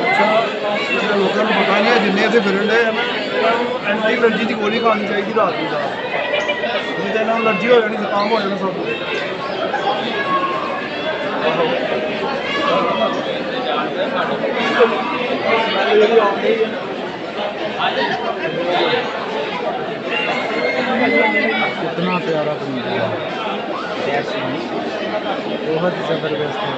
लोगों को पता नहीं है जिन्हें इतने फिर रहे हैं एंटी एलर्जी की गोली खानी चाहिए रात की रात नहीं तो एलर्जी हो जानी जुकाम हो जाना सब कितना प्यारा बंदा है बहुत ज़बरदस्त है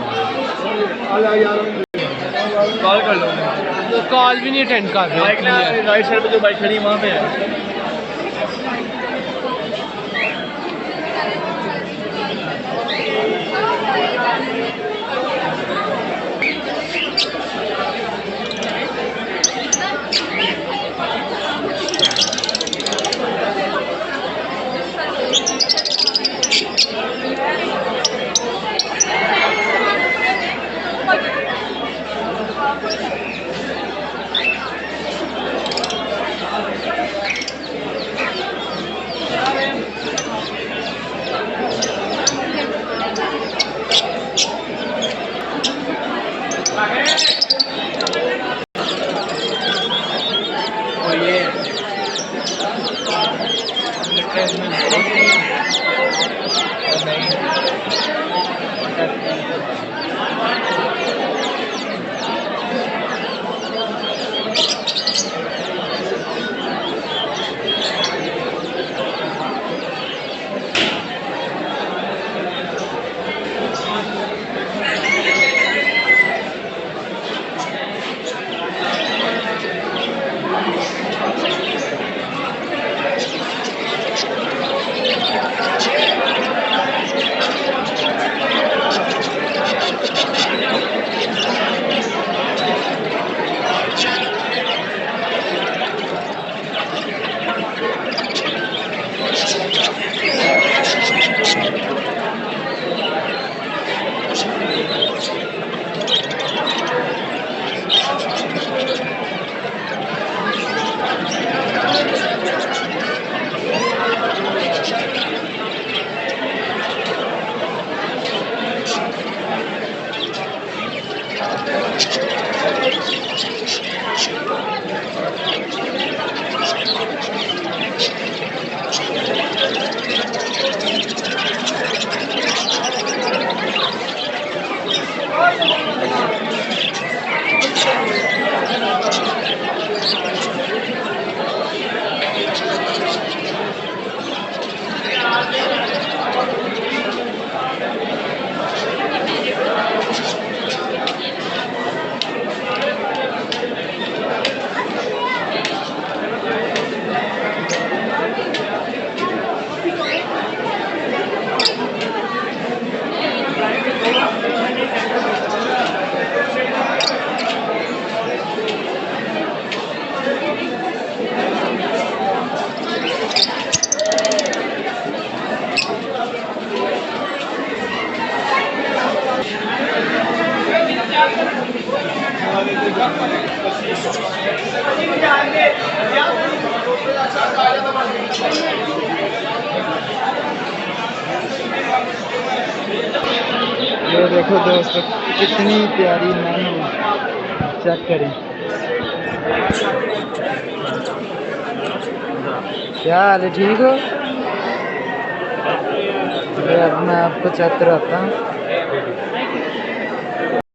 कॉल कर लो कॉल भी नहीं अटेंड कर रहे राइट साइड पे जो बाइक खड़ी है वहाँ पे है ये देखो दोस्तों कितनी प्यारी मैन चेक करें। क्या हाल है, ठीक हो? अब मैं आपको चेक कराता हूँ।